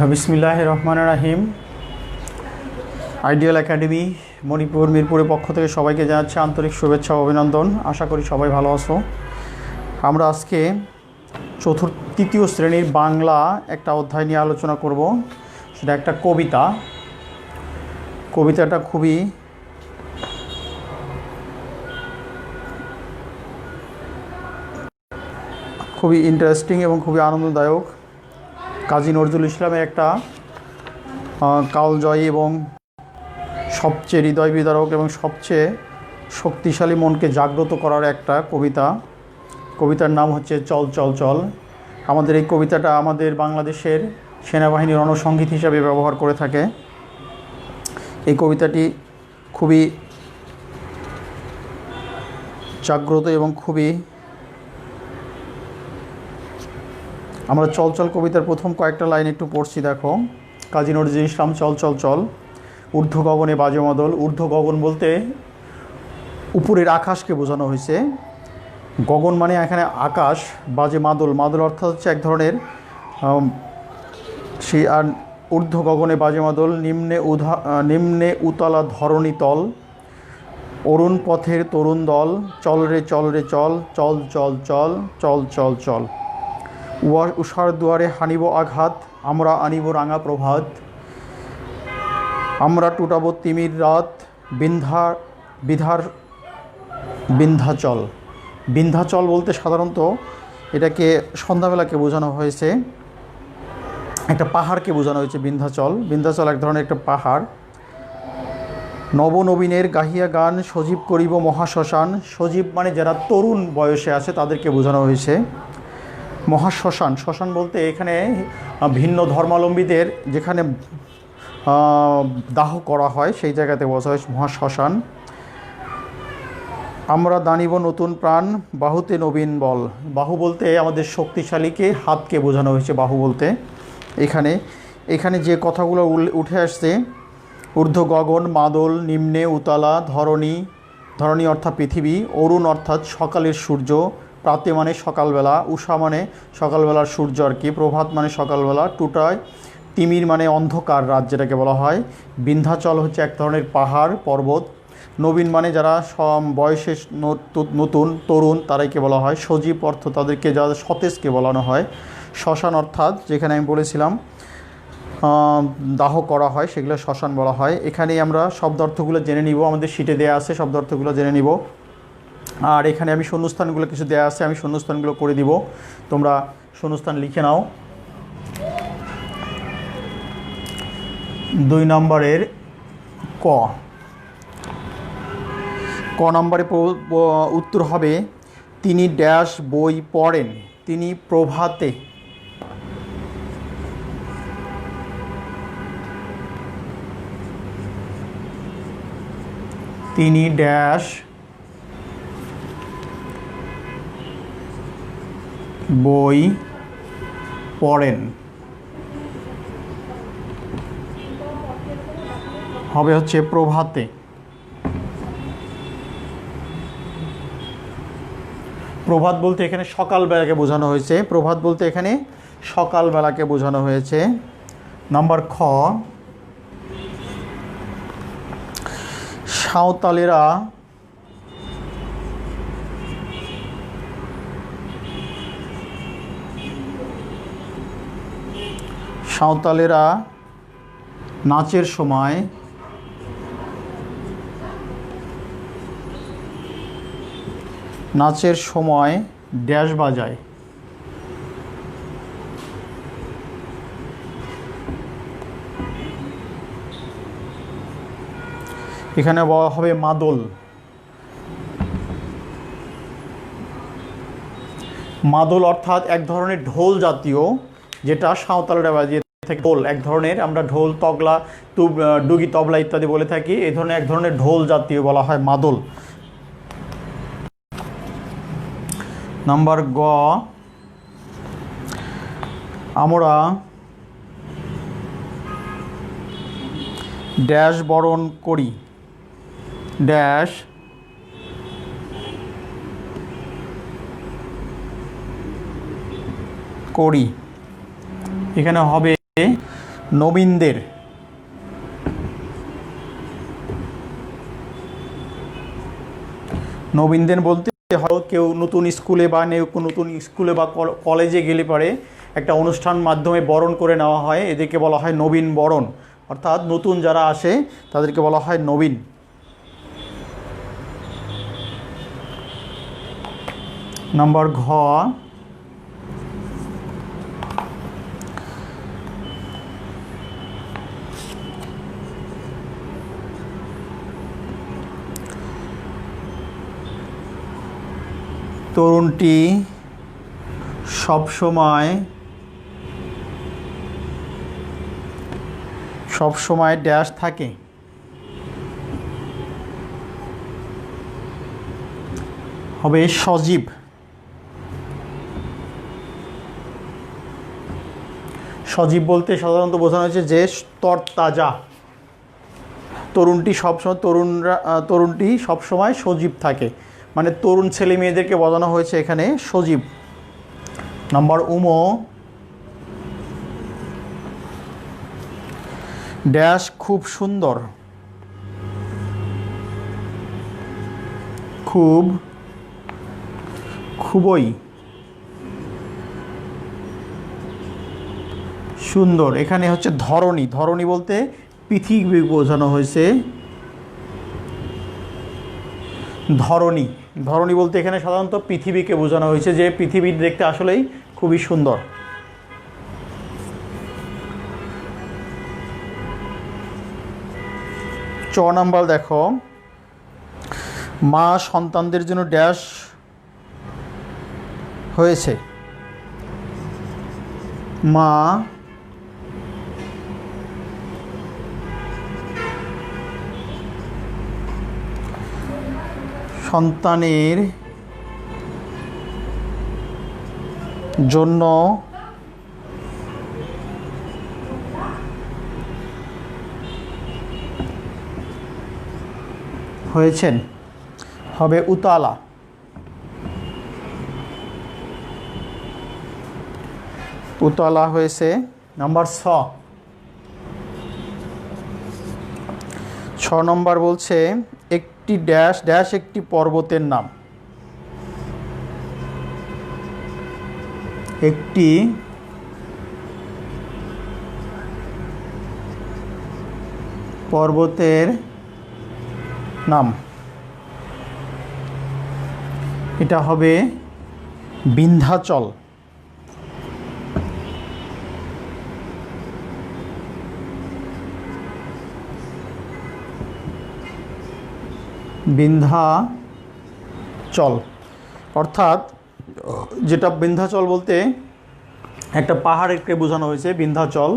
বিসমিল্লাহির রহমানির রহিম। Ideal academy Manipur মিরপুরের পক্ষ থেকে সবাইকে জানাচ্ছি আন্তরিক শুভেচ্ছা ও অভিনন্দন। আশা করি সবাই ভালো আছো। আমরা আজকে তৃতীয় শ্রেণীর বাংলা একটা অধ্যায় নিয়ে আলোচনা করব। সেটা একটা কবিতা। কবিতাটা খুবই ইন্টারেস্টিং এবং খুবই আনন্দদায়ক। কাজী নজরুল ইসলামের একটা কালজয়ী এবং সবচেয়ে হৃদয় বিদারক এবং সবচেয়ে শক্তিশালী মনকে জাগ্রত করার একটা কবিতা। কবিতার নাম হচ্ছে চল চল চল। আমাদের এই কবিতাটা আমাদের বাংলাদেশের সেনাবাহিনীর রণসঙ্গীত হিসাবে ব্যবহার করে থাকে। এই কবিতাটি খুবই জাগ্রত এবং আমরা চল চল কবিতার প্রথম কয়েকটা লাইন একটু পড়ছি, দেখো। কাজী নজরুল ইসলাম চল চল চল। ঊর্ধ্ব গগনে বাজে মাদল। ঊর্ধ্ব গগন বলতে উপরের আকাশকে বোঝানো হয়েছে। গগন মানে এখানে আকাশ, বাজে মাদল। মাদল অর্থাৎ হচ্ছে এক ধরনের আর ঊর্ধ্ব গগনে বাজে মাদল। নিম্নে উতলা ধরণী তল। অরুণ পথের তরুণ দল। চল রে চল রে চল, চল চল চল, চল চল চল। উষার দুয়ারে হানিব আঘাত, আমরা আনিব রাঙা প্রভাত। আমরা টুটাব তিমির রাত, বিন্ধ্যাচল। বিন্ধ্যাচল বলতে সাধারণত এটাকে সন্ধ্যাবেলাকে বোঝানো হয়েছে, একটা পাহাড়কে বোঝানো হয়েছে। বিন্ধ্যাচল এক ধরনের একটা পাহাড়। নবনবীনের গাহিয়া গান, সজীব করিব মহাশ্মশান। সজীব মানে যারা তরুণ বয়সে আছে তাদেরকে বোঝানো হয়েছে। মহাশ্মশান, শ্মশান বলতে এখানে ভিন্ন ধর্মাবলম্বীদের যেখানে দাহ করা হয় সেই জায়গাতে বোঝা হয় মহাশ্মশান। আমরা দানিব নতুন প্রাণ, বাহুতে নবীন বল। বাহু বলতে আমাদের শক্তিশালীকে, হাতকে বোঝানো হয়েছে বাহু বলতে। এখানে যে কথাগুলো উঠে আসছে, ঊর্ধ্ব গগন, মাদল, নিম্নে উতলা ধরণী অর্থাৎ পৃথিবী, অরুণ অর্থাৎ সকালের সূর্য, প্রাতে মানে সকালবেলা, উষা মানে সকালবেলার সূর্য আর কি, প্রভাত মানে সকালবেলা, টুটায় তিমির মানে অন্ধকার রাত যেটাকে বলা হয়। বিন্ধ্যাচল হচ্ছে এক ধরনের পাহাড় পর্বত। নবীন মানে যারা বয়সে নতুন তরুণ তারাইকে বলা হয়। সজীব অর্থ তাদেরকে যারা সতেজকে বলানো হয়। শ্মশান অর্থাৎ যেখানে আমি বলেছিলাম দাহ করা হয় সেগুলো শ্মশান বলা হয়। এখানেই আমরা শব্দার্থগুলো জেনে নিব, আমাদের শিটে দেয়া আছে শব্দার্থগুলো জেনে নিব। আর এখানে আমি শূন্যস্থানগুলো কিছু দেয়া আছে, আমি শূন্যস্থানগুলো করে দিব, তোমরা শূন্যস্থান লিখে নাও। 2 নম্বরের ক নম্বরে উত্তর হবে, তিনি ড্যাশ বই পড়েন। তিনি প্রভাতে। তিনি ড্যাশ বই পড়েন, হবে হচ্ছে প্রভাতে। প্রভাত বলতে এখানে সকালবেলাকে বোঝানো হয়েছে। প্রভাত বলতে এখানে সকালবেলাকে বোঝানো হয়েছে। নাম্বার খ, সাঁওতালেরা নাচের সময় ড্যাশ বাজায়। এখানে বলা হবে মাদল। মাদল অর্থাৎ এক ধরনের ঢোল জাতীয়, যেটা সাঁওতালরা বাজিয়ে থাকে। ঢোল এক ধরনের, আমরা ঢোল, তবলা, ডুগি, তবলা ইত্যাদি বলে থাকি। এই ধরনের এক ধরনের ঢোল জাতীয় বলা হয় মাদল। নাম্বার গ, আমরা ড্যাশ বরণ করি। ড্যাশ করি। এখানে হবে নবীনদের। নবীনদের বলতে হয়তো কেউ নতুন স্কুলে বা নতুন স্কুলে বা কলেজে গেলে পরে একটা অনুষ্ঠান মাধ্যমে বরণ করে নেওয়া হয়, এদেরকে বলা হয় নবীন বরণ। অর্থাৎ নতুন যারা আসে তাদেরকে বলা হয় নবীন। নাম্বার ঘ, তরুণটি সবসময় ড্যাশ থাকে। হবে সজীব। সজীব বলতে সাধারণত বোঝানো হয়েছে যে তরতাজা। তরুণটি সবসময় সজীব থাকে, মানে তরুণ ছেলে মেয়েদেরকে বোঝানো হয়েছে এখানে সজীব। নাম্বার উমো, ড্যাশ খুব সুন্দর। খুবই সুন্দর। এখানে হচ্ছে ধরণী। ধরণী বলতে পৃথিবী বোঝানো হয়েছে। ধরণী বলতে এখানে সাধারণত পৃথিবীকে বোঝানো হয়েছে, যে পৃথিবী দেখতে আসলেই খুবই সুন্দর। চ নাম্বার দেখো, মা সন্তানদের জন্য ড্যাশ হয়েছে। মা সন্তানের জন্য হয়েছেন। হবে উতালা। উতলা হয়েছে। নাম্বার ছ নম্বর বলছে একটি ড্যাশ ড্যাশ একটি পর্বতের নাম। একটি পর্বতের নাম। এটা হবে বিন্ধ্যাচল। বিন্ধ্যাচল অর্থাৎ যেটা বিন্ধ্যাচল বলতে একটা পাহাড়কে বোঝানো হয়েছে বিন্ধ্যাচল।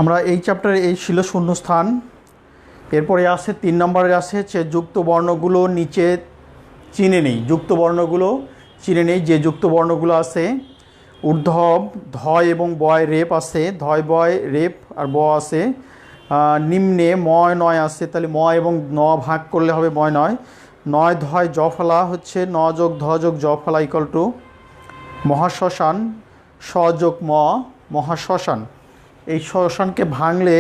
আমরা এই চ্যাপ্টারে এই ছিল শূন্যস্থান। এরপরে আছে 3 নম্বরে আছে যে যুক্ত বর্ণগুলো নিচে চিনে নেই। যুক্ত বর্ণগুলো চিনে নেই। যে যুক্ত বর্ণগুলো আছে ঊর্ধ্ব ধয় এবং বয় রেপ আছে, ধয় বয় রেপ আর ব আছে। নিম্নে ময় নয় আছে, তাহলে ম এবং ন ভাগ করলে হবে ময় নয়। নয় ধয় জ ফলা হচ্ছে ন যোগ ধ যোগ জ ফলা ইকুয়াল টু মহাশ্মশান, স যোগ ম মহাশ্মশান। এই শ্মশানকে ভাঙলে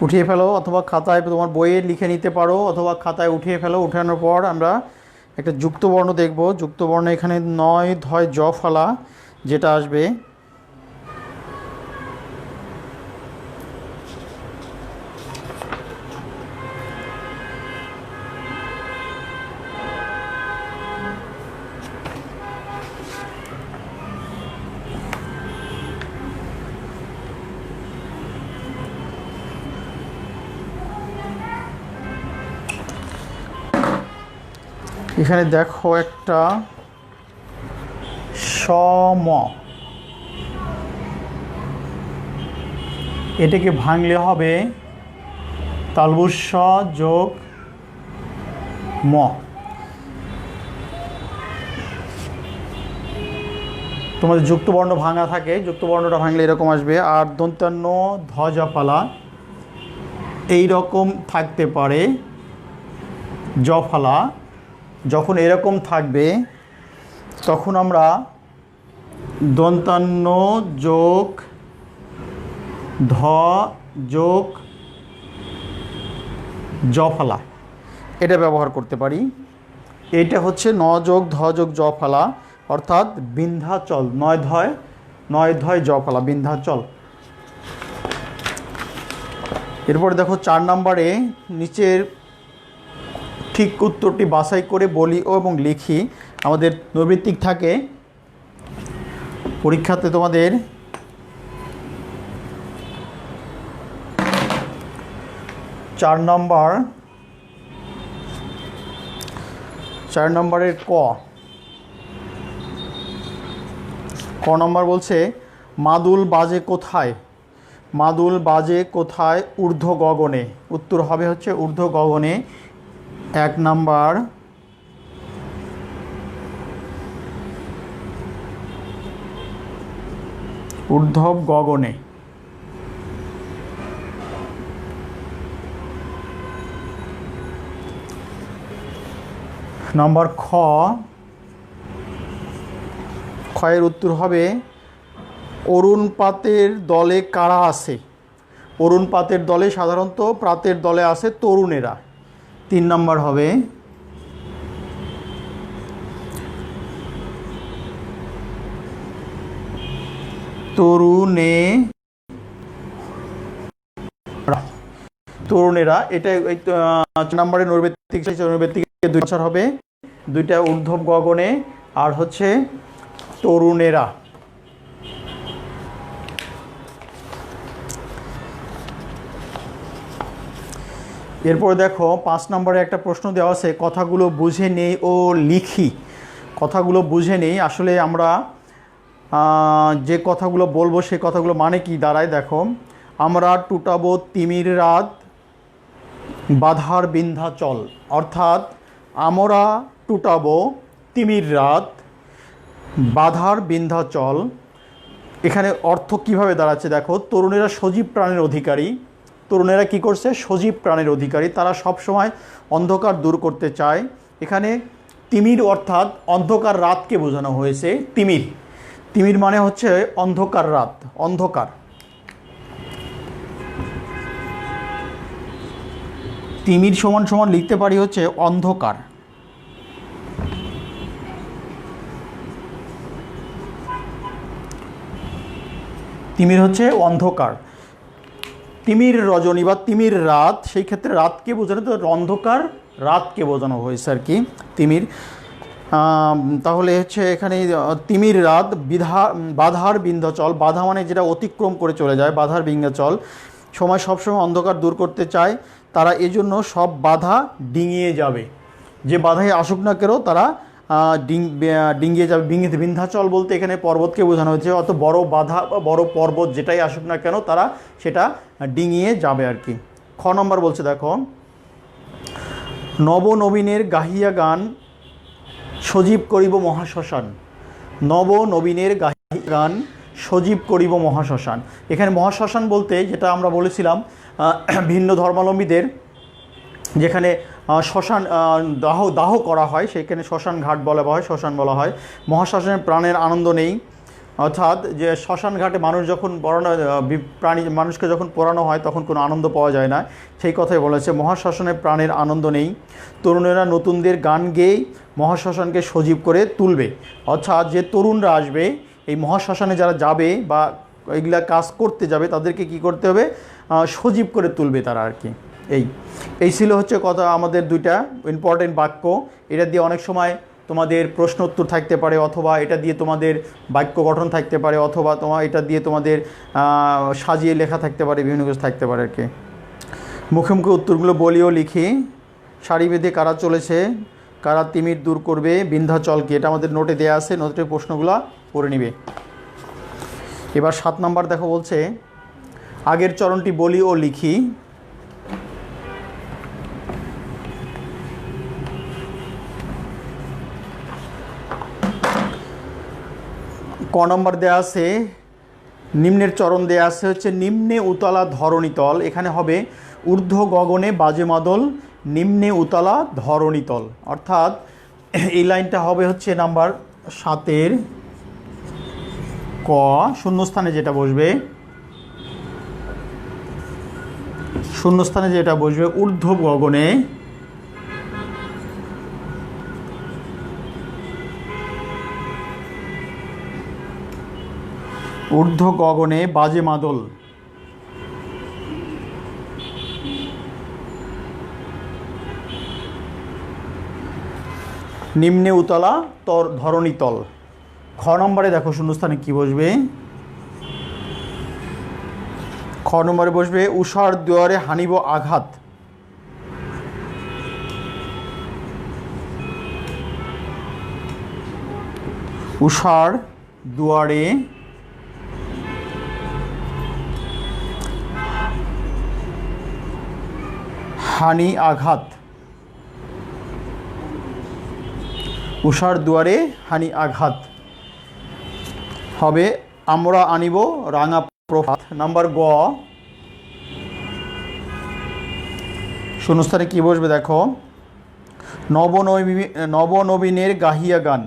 উঠিয়ে ফেলো, অথবা খাতায় তোমার বইয়ে লিখে নিতে পারো, অথবা খাতায় উঠিয়ে ফেলো। উঠানোর পর আমরা একটা যুক্ত বর্ণ দেখব। যুক্ত বর্ণ এখানে নয় ধয় জ ফলা যেটা আসবে এখানে দেখো একটা সম, এটাকে ভাঙলে হবে তালবুস স যোগ ম। তোমাদের যুক্তবর্ণ ভাঙা থাকে, যুক্তবর্ণটা ভাঙলে এরকম আসবে। আর দন্তান্ন ধ জফলা এই রকম থাকতে পারে, জফলা যখন এরকম থাকবে তখন আমরা দন্তান্ন যোগ ধ যোগ জফলা এটা ব্যবহার করতে পারি। এইটা হচ্ছে ন যোগ ধ যোগ জফলা, অর্থাৎ বিন্ধ্যাচল, নয় ধয় জফলা, বিন্ধ্যাচল। এরপরে দেখো 4 নম্বরে নিচের ঠিক উত্তরটি বাছাই করে বলি এবং লিখি। আমাদের নৈর্ব্যক্তিক থাকে পরীক্ষাতে, তোমাদের 4 নম্বরের ক নম্বর বলছে মাদুল বাজে কোথায়, মাদুল বাজে কোথায় ঊর্ধ্ব গগনে। উত্তর হবে হচ্ছে ঊর্ধ্ব গগনে। 1 নম্বর ঊর্ধ্ব গগনে। নম্বর ক্ষয়ের উত্তর হবে অরুণ পাতের দলে কারা আছে। অরুণ পাতের দলে সাধারণত প্রাতের দলে আছে তরুণেরা। 3 নম্বর হবে তরুণেরা। এটা 4 নম্বরের নৈর্ব্যক্তিক, নৈর্ব্যক্তিকে 2 বছর হবে, 2টা ঊর্ধ্ব গগনে আর হচ্ছে তরুণেরা। এরপর দেখো 5 নম্বরে একটা প্রশ্ন দেওয়া আছে, কথাগুলো বুঝে নেই ও লিখি। কথাগুলো বুঝে নেই, আসলে আমরা যে কথাগুলো বলবো সেই কথাগুলো মানে কি দাঁড়ায় দেখো। আমরা টুটাবো তিমির রাত বাধার বিন্ধ্যাচল, অর্থাৎ আমরা টুটাবো তিমির রাত বাধার বিন্ধ্যাচল। এখানে অর্থ কিভাবে দাঁড়াচ্ছে দেখো, তরুণেরা সজীব প্রাণের অধিকারী। তরুণেরা কি করছে, সজীব প্রাণের অধিকারী, তারা সব সময় অন্ধকার দূর করতে চায়। এখানে তিমির অর্থাৎ অন্ধকার রাতকে বোঝানো হয়েছে। তিমির, তিমির মানে হচ্ছে অন্ধকার রাত, অন্ধকার। তিমির সমান সমান লিখতে পারি হচ্ছে অন্ধকার। তিমির হচ্ছে অন্ধকার। তিমির রজনী বা তিমির রাত, সেই ক্ষেত্রে রাতকে বোঝানো, তো অন্ধকার রাতকে বোঝানো হয়েছে আর কি তিমির। তাহলে হচ্ছে এখানে তিমির রাত বাধার বিন্ধ্যাচল, বাধা মানে যেটা অতিক্রম করে চলে যায়, বাধার বিন্ধ্যাচল। সময় সবসময় অন্ধকার দূর করতে চায় তারা, এজন্য সব বাধা ডিঙিয়ে যাবে। যে বাধায় আসুক না কেন তারা ডিঙ্গিয়ে যাবে। বিন্ধ্যাচল বলতে এখানে পর্বতকে বোঝানো হয়েছে, অত বড় বাধা বা বড় পর্বত যেটাই আসুক না কেন তারা সেটা ডিঙিয়ে যাবে আর কি। খ নম্বর বলছে দেখো, নবনবীনের গাহিয়া গান সজীব করিব মহাশ্মশান। নবনবীনের গাহিয়া গান সজীব করিব মহাশ্মশান। এখানে মহাশ্মশান বলতে যেটা আমরা বলেছিলাম ভিন্ন ধর্মাবলম্বীদের যেখানে শ্মশান দাহ করা হয়, সেখানে শ্মশান ঘাট বলা হয়, শ্মশান বলা হয়। মহাশ্মশানের প্রাণের আনন্দ নেই, অর্থাৎ যে শ্মশান ঘাটে মানুষ যখন মানুষকে যখন পোড়ানো হয় তখন কোনো আনন্দ পাওয়া যায় না, সেই কথাই বলেছে। মহাশ্মশানের প্রাণের আনন্দ নেই, তরুণেরা নতুনদের গান গেয়ে মহাশ্মশানকে সজীব করে তুলবে। অর্থাৎ যে তরুণরা আসবে এই মহাশ্মশানে যারা যাবে বা এগুলা কাজ করতে যাবে তাদেরকে কি করতে হবে, সজীব করে তুলবে তারা আর কি। এই ছিল হচ্ছে কথা, আমাদের 2টা ইম্পর্টেন্ট বাক্য। এটা দিয়ে অনেক সময় তোমাদের প্রশ্ন উত্তর থাকতে পারে, অথবা এটা দিয়ে তোমাদের বাক্য গঠন থাকতে পারে, অথবা এটা দিয়ে তোমাদের সাজিয়ে লেখা থাকতে পারে, বিভিন্ন কিছু থাকতে পারে আর কি। মুখে মুখে উত্তরগুলো বলিও লিখি। সারি বেঁধে কারা চলেছে, কারা তিমির দূর করবে বিন্ধ্যাচলকে? এটা আমাদের নোটে দেয়া আছে, নোটের প্রশ্নগুলো পড়ে নিবে। এবার 7 নম্বর দেখো, বলছে আগের চরণটি বলি ও লিখি। ক নম্বর দেয়া আছে, নিম্নের চরণ দেয়া আছে হচ্ছে নিম্নে উতলা ধরণীতল, এখানে হবে ঊর্ধ্ব গগনে বাজে মাদল, নিম্নে উতলা ধরণীতল। অর্থাৎ এই লাইনটা হবে হচ্ছে নাম্বার 7-এর ক, শূন্যস্থানে যেটা বসবে, শূন্যস্থানে যেটা বসবে ঊর্ধ্ব গগনে ঊর্ধ্ব গগনে বাজে মাদল, নিম্নে উতলা ধরণীতল। খ নম্বরে দেখো শূন্যস্থানে কি বসবে, খ নম্বরে বসবে উষার দুয়ারে হানিব আঘাত। উষার দুয়ারে হানি আঘাত, উষার দুয়ারে হানি আঘাত হবে আমরা আনিব রাঙা প্রভাত। নাম্বার গ, শূন্যস্থানে কি বসবে দেখো, নবনবীনের গাহিয়া গান,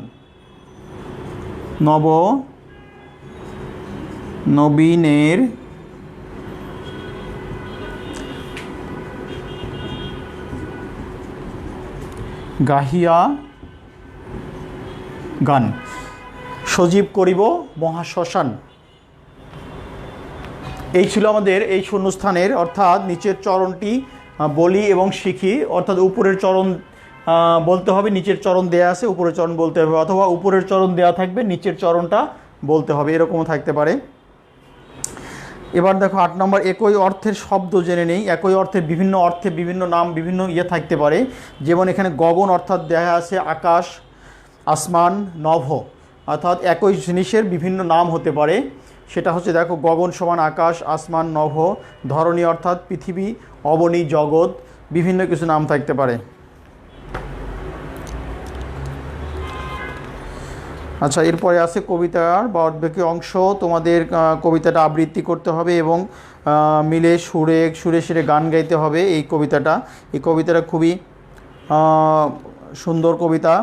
নবনবীনের গাহিয়া গান, সজীব করিব মহাশ্মশান। এই ছিল আমাদের এই শূন্যস্থানের, অর্থাৎ নিচের চরণটি বলি এবং শিখি, অর্থাৎ উপরের চরণ বলতে হবে, নিচের চরণ দেয়া আছে উপরের চরণ বলতে হবে, অথবা উপরের চরণ দেয়া থাকবে নিচের চরণটা বলতে হবে, এরকমও থাকতে পারে। এবার দেখো 8 নম্বর, একই অর্থের শব্দ জেনে নেই। একই অর্থের বিভিন্ন অর্থে বিভিন্ন নাম বিভিন্ন থাকতে পারে, যেমন এখানে গগন অর্থাৎ দেখা আছে আকাশ, আসমান, নভ, অর্থাৎ একই জিনিসের বিভিন্ন নাম হতে পারে। সেটা হচ্ছে দেখো গগন সমান আকাশ, আসমান, নভ, ধরণী অর্থাৎ পৃথিবী, অবনী জগৎ, বিভিন্ন কিছু নাম থাকতে পারে। আচ্ছা, এরপরে আছে কবিতার বা অর্ধেক অংশ। তোমাদের কবিতাটা আবৃত্তি করতে হবে এবং মিলে সুরে সুরে গান গাইতে হবে। এই কবিতাটা খুবই সুন্দর কবিতা।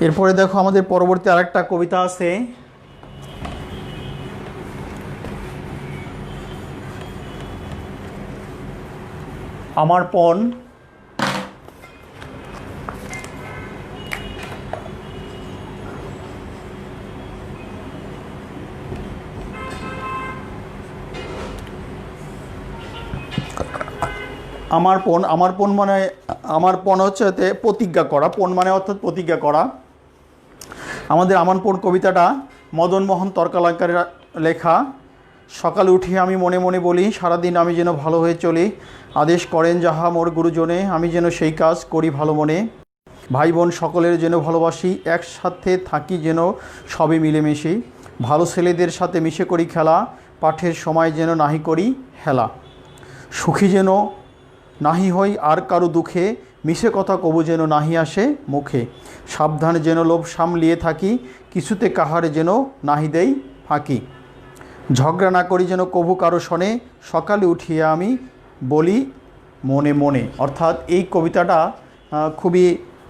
এরপরে দেখো আমাদের পরবর্তী আরেকটা কবিতা আছে। আমার পণ। আমার পণ মানে আমার পণ হচ্ছে প্রতিজ্ঞা করা, পণ মানে অর্থাৎ প্রতিজ্ঞা করা। আমাদের আমার পণ কবিতাটা মদনমোহন তর্কালঙ্কারের লেখা। সকালে উঠে আমি মনে মনে বলি, সারাদিন আমি যেন ভালো হয়ে চলি, আদেশ করেন যাহা মোর গুরুজনে, আমি যেন সেই কাজ করি ভালো মনে। ভাই বোন সকলের যেন ভালোবাসি, একসাথে থাকি যেন সবে মিলেমিশি, ভালো ছেলেদের সাথে মিশে করি খেলা, পাঠের সময় যেন নাহি করি হেলা। সুখী যেন নাহি হই আর কারো দুঃখে, মিশে কথা কবু যেন নাহি আসে মুখে। সাবধানে যেন লোভ সামলিয়ে থাকি, কিছুতে কাহারে যেন নাহি দেই ফাঁকি। ঝগড়া না করি যেন কবু কারো শনে, সকালে উঠিয়ে আমি বলি মনে মনে। অর্থাৎ এই কবিতাটা খুবই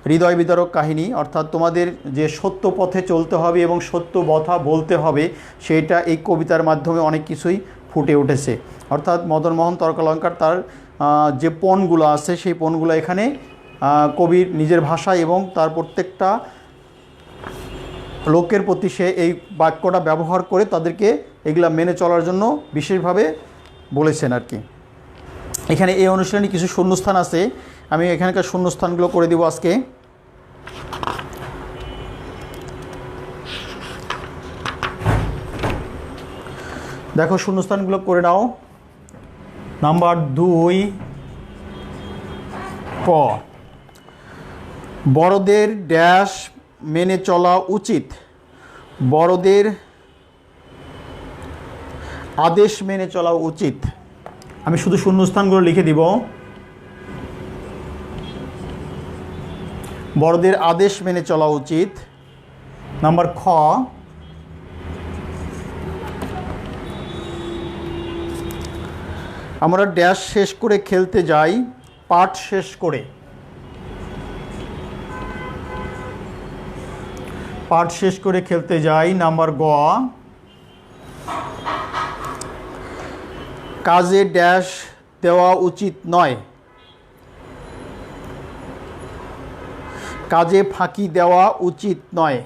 হৃদয় বিদারক কাহিনী। অর্থাৎ তোমাদের যে সত্য পথে চলতে হবে এবং সত্য কথা বলতে হবে, সেটা এই কবিতার মাধ্যমে অনেক কিছুই ফুটে উঠেছে। অর্থাৎ মদনমোহন তর্কালঙ্কার তার যে পণগুলো আছে সেই পণগুলো এখানে কবির নিজের ভাষায় এবং তার প্রত্যেকটা লোকের প্রতি সে এই বাক্যটা ব্যবহার করে তাদেরকে এগুলা মেনে চলার জন্য বিশেষভাবে বলেছেন আর কি। এখানে এই অনুষ্ঠানে কিছু শূন্যস্থান আছে, আমি এখানকার শূন্যস্থানগুলো করে দেব আজকে। দেখো শূন্যস্থানগুলো করে নাও। নাম্বার 2 ক, বড়দের ড্যাশ মেনে চলা উচিত, বড়দের আদেশ মেনে চলা উচিত। আমি শুধু শূন্যস্থানগুলো লিখে দিব। বড়দের আদেশ মেনে চলা উচিত। নাম্বার খ, আমরা ড্যাশ শেষ করে খেলতে যাই, পাঠ শেষ করে। পাঠ শেষ করে খেলতে যাই। নাম্বার গ, কাজে ড্যাশ দেওয়া উচিত নয়, কাজে ফাঁকি দেওয়া উচিত নয়।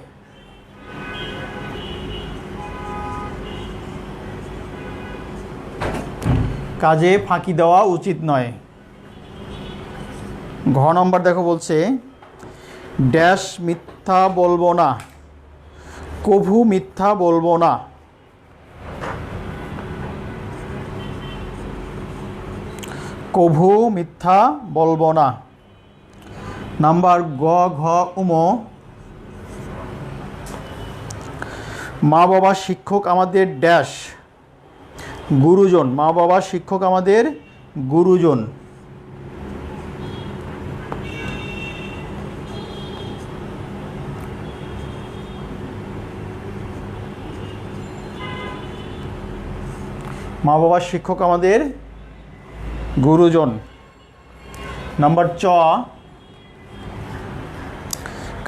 কাজে ফাঁকি দেওয়া উচিত নয়। ঘ নম্বর দেখো বলছে, ড্যাশ মিথ্যা বলবো না, কভু মিথ্যা বলবো না। কভু মিথ্যা বলবো না। নাম্বার গ ঘ উম, মা বাবা শিক্ষক আমাদের ড্যাশ গুরুজন, মা বাবা শিক্ষক আমাদের গুরুজন। মা বাবা শিক্ষক আমাদের গুরুজন। নাম্বার চ,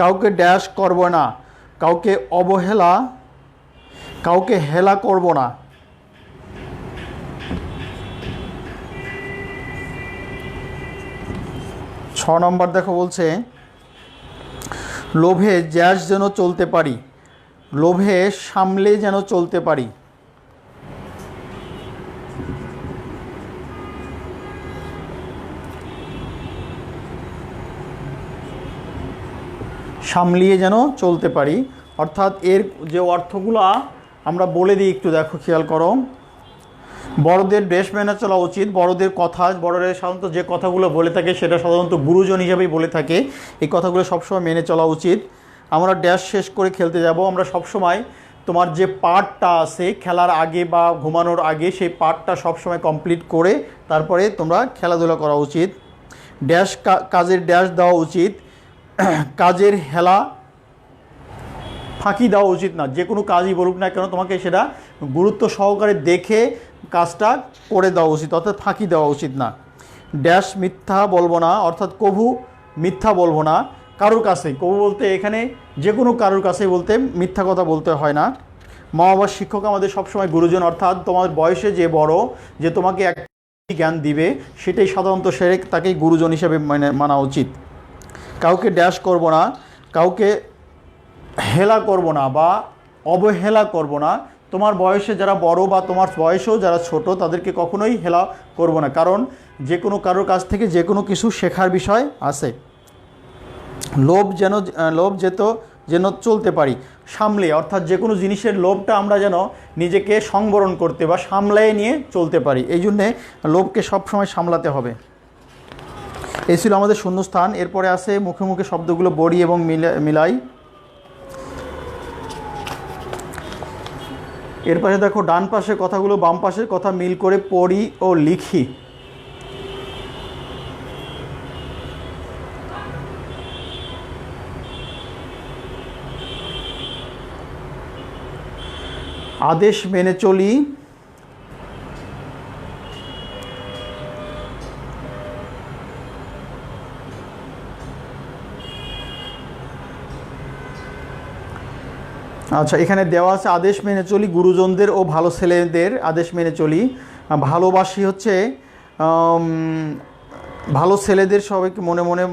কাউকে ড্যাশ করব না, কাউকে অবহেলা, কাউকে হেলা করব না। ছ নম্বর দেখো বলছে, লোভে জ্যাস যেন চলতে পারি, লোভে সামলে যেন চলতে পারি। সামলিয়ে যেন চলতে পারি। অর্থাৎ এর যে অর্থগুলো আমরা বলে দিই একটু দেখো, খেয়াল করো। বড়দের ড্রেস মেনে চলা উচিত, বড়দের কথা, বড়দের সাধারণত যে কথাগুলো বলে থাকে সেটা সাধারণত গুরুজন হিসেবেই বলে থাকে, এই কথাগুলো সবসময় মেনে চলা উচিত। আমরা ড্যাশ শেষ করে খেলতে যাব, আমরা সবসময় তোমার যে পার্টটা আছে খেলার আগে বা ঘুমানোর আগে সেই পার্টটা সবসময় কমপ্লিট করে তারপরে তোমরা খেলাধুলা করা উচিত। ড্যাশ কাজের ড্যাশ দেওয়া উচিত, কাজের হেলা ফাঁকি দেওয়া উচিত না। যে কোনো কাজই বলুক না কেন তোমাকে সেটা গুরুত্ব সহকারে দেখে কাজটা করে দেওয়া উচিত, অর্থাৎ ফাঁকি দেওয়া উচিত না। ড্যাশ মিথ্যা বলবো না, অর্থাৎ কভু মিথ্যা বলবো না কারোর কাছে। কভু বলতে এখানে যে কোনো কারোর কাছে বলতে মিথ্যা কথা বলতে হয় না। মা বাবার শিক্ষক আমাদের সবসময় গুরুজন, অর্থাৎ তোমার বয়সে যে বড়, যে তোমাকে এক জ্ঞান দিবে সেটাই সাধারণত সেরে তাকেই গুরুজন হিসেবে মানা উচিত। কাউকে ড্যাশ করব না, কাউকে হেলা করব না বা অবহেলা করব না। তোমার বয়সে যারা বড় বা তোমার বয়সেও যারা ছোট তাদেরকে কখনোই হেলা করব না, কারণ যে কোনো কারোর কাছ থেকে যে কোনো কিছু শেখার বিষয় আছে। লোভ যেন চলতে পারি সামলে, অর্থাৎ যে কোনো জিনিসের লোভটা আমরা যেন নিজেকে সংবরণ করতে বা সামলায় নিয়ে চলতে পারি, এই জন্যে লোভকে সবসময় সামলাতে হবে। এই ছিল আমাদের শূন্যস্থান। এরপরে আছে মুখে মুখে শব্দগুলো বড়ি এবং মিলাই। এর পাশে দেখো ডান পাশের কথাগুলো বাম পাশের কথা মিল করে পড়ি ও লিখি। আদেশ মেনে চলি, আচ্ছা এখানে দেওয়া আছে আদেশ মেনে চলি গুরুজনদের ও ভালো ছেলেদের আদেশ মেনে চলি। ভালোবাসি হচ্ছে ভালো ছেলেদের সবাইকে মনে মনে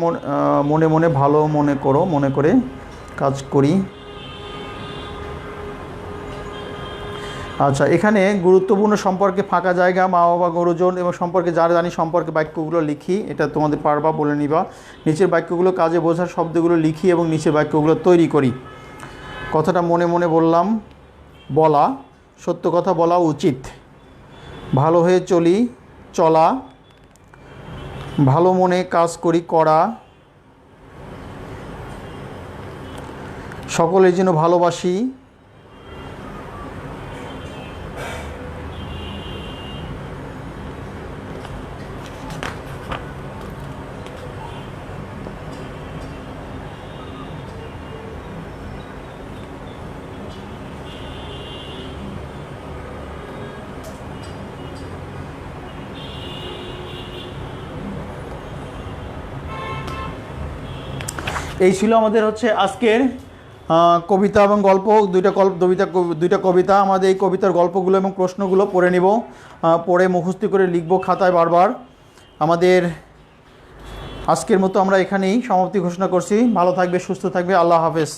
মনে মনে ভালো মনে করে কাজ করি। আচ্ছা এখানে গুরুত্বপূর্ণ সম্পর্কে ফাঁকা জায়গা, মা বাবা গুরুজন এবং সম্পর্কে যারা জানি সম্পর্কে বাক্যগুলো লিখি। এটা তোমাদের পারবা, বলে নিবা। নিচের বাক্যগুলো কাজে বোঝার শব্দগুলো লিখি এবং নিচের বাক্যগুলো তৈরি করি। কথাটা মনে মনে বললাম, বলা, সত্য কথা বলা উচিত, ভালো হয়ে চলি, চলা, ভালো মনে কাজ করি, করা, সকলের জন্য ভালোবাসি, এই ছিল আমাদের হচ্ছে আজকের কবিতা এবং গল্প। দুইটা কবিতা। আমাদের এই কবিতার গল্পগুলো এবং প্রশ্নগুলো পড়ে নিব, পড়ে মুখস্থ করে লিখব খাতায় বারবার। আমাদের আজকের মতো আমরা এখানেই সমাপ্তি ঘোষণা করছি। ভালো থাকবে, সুস্থ থাকবে, আল্লাহ হাফেজ।